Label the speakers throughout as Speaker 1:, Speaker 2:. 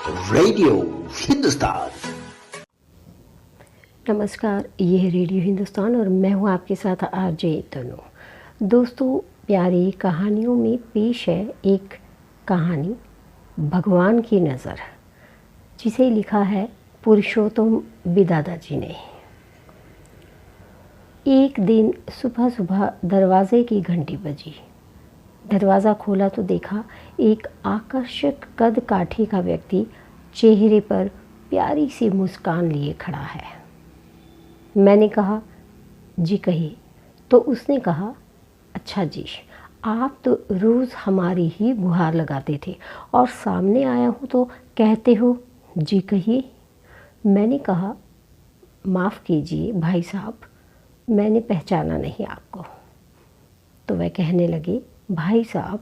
Speaker 1: Radio Hindustan.
Speaker 2: नमस्कार, ये है रेडियो हिंदुस्तान और मैं हूँ आपके साथ आरजे तनु। दोस्तों, प्यारी कहानियों में पेश है एक कहानी भगवान की नज़र, जिसे लिखा है पुरुषोत्तम बिदादा जी ने। एक दिन सुबह सुबह दरवाजे की घंटी बजी। दरवाज़ा खोला तो देखा एक आकर्षक कद काठी का व्यक्ति चेहरे पर प्यारी सी मुस्कान लिए खड़ा है। मैंने कहा, जी कहिए। तो उसने कहा, अच्छा जी, आप तो रोज़ हमारी ही गुहार लगाते थे और सामने आया हूँ तो कहते हो जी कहिए। मैंने कहा, माफ़ कीजिए भाई साहब, मैंने पहचाना नहीं आपको। तो वह कहने लगे, भाई साहब,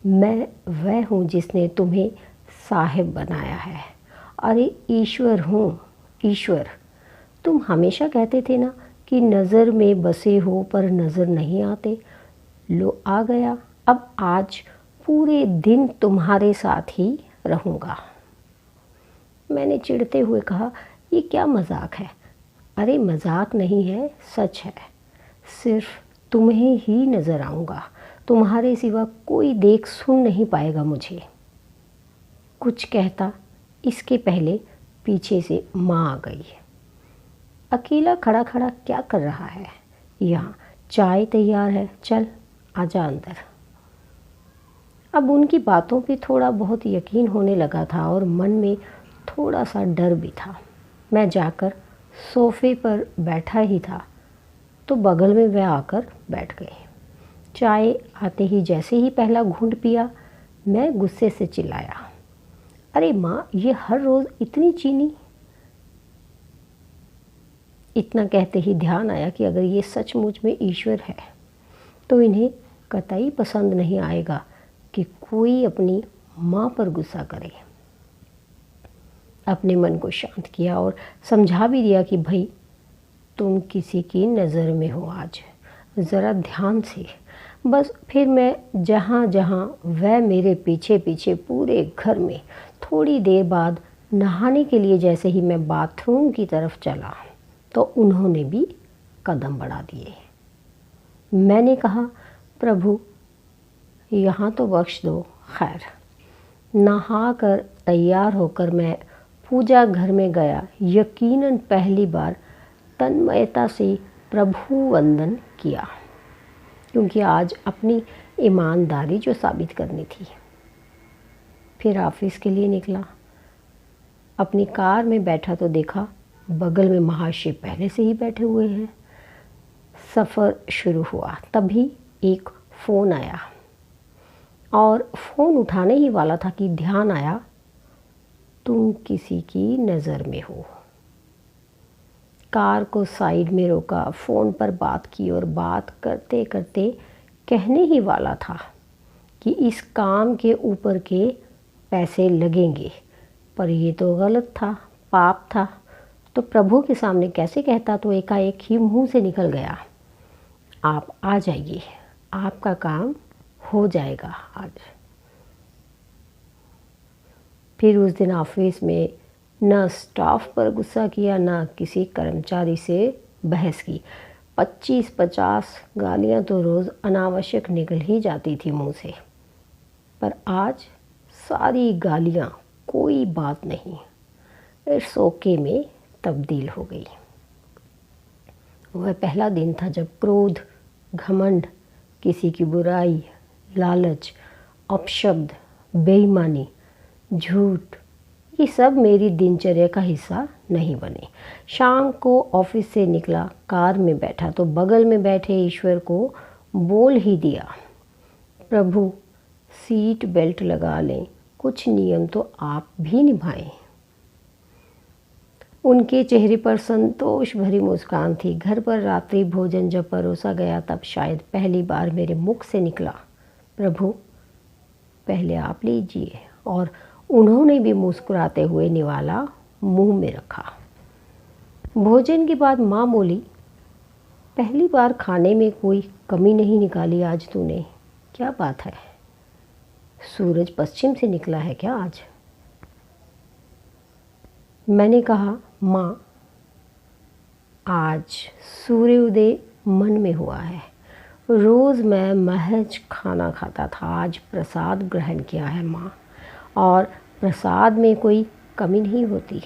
Speaker 2: मैं वह हूँ जिसने तुम्हें साहिब बनाया है। अरे ईश्वर हूँ, ईश्वर। तुम हमेशा कहते थे ना कि नज़र में बसे हो पर नज़र नहीं आते। लो आ गया, अब आज पूरे दिन तुम्हारे साथ ही रहूँगा। मैंने चिढ़ते हुए कहा, ये क्या मजाक है? अरे मजाक नहीं है, सच है। सिर्फ तुम्हें ही नज़र आऊँगा, तुम्हारे सिवा कोई देख सुन नहीं पाएगा मुझे। कुछ कहता इसके पहले पीछे से माँ आ गई। अकेला खड़ा खड़ा क्या कर रहा है? यहाँ चाय तैयार है, चल आजा अंदर। अब उनकी बातों पे थोड़ा बहुत यकीन होने लगा था और मन में थोड़ा सा डर भी था। मैं जाकर सोफे पर बैठा ही था तो बगल में वह आकर बैठ गए। चाय आते ही जैसे ही पहला घूंट पिया, मैं गुस्से से चिल्लाया, अरे माँ, ये हर रोज़ इतनी चीनी। इतना कहते ही ध्यान आया कि अगर ये सचमुच में ईश्वर है तो इन्हें कतई पसंद नहीं आएगा कि कोई अपनी माँ पर गुस्सा करे। अपने मन को शांत किया और समझा भी दिया कि भाई, तुम किसी की नज़र में हो आज, ज़रा ध्यान से। बस फिर मैं जहाँ जहाँ वह मेरे पीछे पीछे पूरे घर में। थोड़ी देर बाद नहाने के लिए जैसे ही मैं बाथरूम की तरफ चला तो उन्होंने भी कदम बढ़ा दिए। मैंने कहा, प्रभु यहाँ तो बख्श दो। खैर, नहा कर तैयार होकर मैं पूजा घर में गया। यकीनन पहली बार तन्मयता से प्रभु वंदन किया, क्योंकि आज अपनी ईमानदारी जो साबित करनी थी। फिर ऑफिस के लिए निकला। अपनी कार में बैठा तो देखा बगल में महाशय पहले से ही बैठे हुए हैं। सफ़र शुरू हुआ, तभी एक फ़ोन आया और फ़ोन उठाने ही वाला था कि ध्यान आया, तुम किसी की नज़र में हो। कार को साइड में रोका, फ़ोन पर बात की और बात करते करते कहने ही वाला था कि इस काम के ऊपर के पैसे लगेंगे, पर ये तो गलत था, पाप था। तो प्रभु के सामने कैसे कहता? तो एकाएक ही मुंह से निकल गया, आप आ जाइए, आपका काम हो जाएगा आज। फिर उस दिन ऑफिस में न स्टाफ पर गुस्सा किया, न किसी कर्मचारी से बहस की। 25-50 गालियाँ तो रोज़ अनावश्यक निकल ही जाती थी मुंह से, पर आज सारी गालियाँ कोई बात नहीं, इट्स ओके में तब्दील हो गई। वह पहला दिन था जब क्रोध, घमंड, किसी की बुराई, लालच, अपशब्द, बेईमानी, झूठ, ये सब मेरी दिनचर्या का हिस्सा नहीं बने। शाम को ऑफिस से निकला, कार में बैठा तो बगल में बैठे ईश्वर को बोल ही दिया, प्रभु सीट बेल्ट लगा लें, कुछ नियम तो आप भी निभाएं। उनके चेहरे पर संतोष भरी मुस्कान थी। घर पर रात्रि भोजन जब परोसा गया तब शायद पहली बार मेरे मुख से निकला, प्रभु पहले आप लीजिए, और उन्होंने भी मुस्कुराते हुए निवाला मुंह में रखा। भोजन के बाद माँ बोली, पहली बार खाने में कोई कमी नहीं निकाली आज तूने, क्या बात है? सूरज पश्चिम से निकला है क्या आज? मैंने कहा, माँ, आज सूर्योदय मन में हुआ है। रोज़ मैं महज खाना खाता था, आज प्रसाद ग्रहण किया है माँ, और प्रसाद में कोई कमी नहीं होती।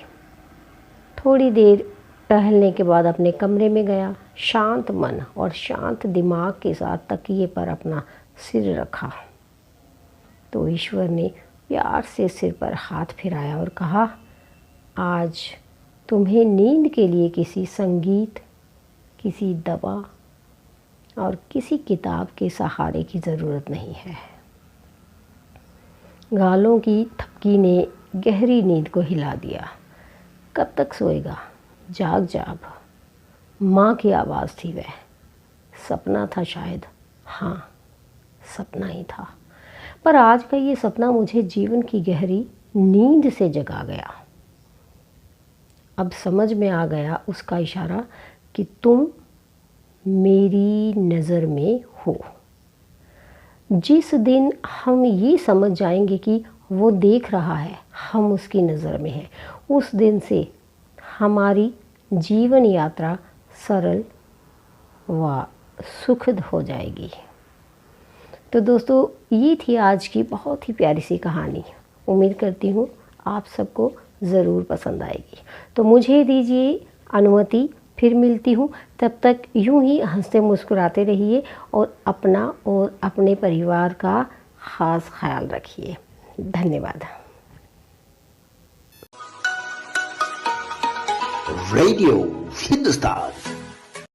Speaker 2: थोड़ी देर टहलने के बाद अपने कमरे में गया। शांत मन और शांत दिमाग के साथ तकिए पर अपना सिर रखा तो ईश्वर ने प्यार से सिर पर हाथ फिराया और कहा, आज तुम्हें नींद के लिए किसी संगीत, किसी दवा और किसी किताब के सहारे की ज़रूरत नहीं है। गालों की थपकी ने गहरी नींद को हिला दिया। कब तक सोएगा? जाग जाग। माँ की आवाज़ थी वह। सपना था शायद। हाँ, सपना ही था। पर आज का ये सपना मुझे जीवन की गहरी नींद से जगा गया। अब समझ में आ गया उसका इशारा कि तुम मेरी नज़र में हो। जिस दिन हम ये समझ जाएंगे कि वो देख रहा है, हम उसकी नज़र में हैं, उस दिन से हमारी जीवन यात्रा सरल व सुखद हो जाएगी। तो दोस्तों, ये थी आज की बहुत ही प्यारी सी कहानी। उम्मीद करती हूँ आप सबको ज़रूर पसंद आएगी। तो मुझे दीजिए अनुमति, फिर मिलती हूँ। तब तक यूं ही हंसते मुस्कुराते रहिए और अपना और अपने परिवार का ख़ास ख्याल रखिए। धन्यवाद।
Speaker 1: Radio Hindustan.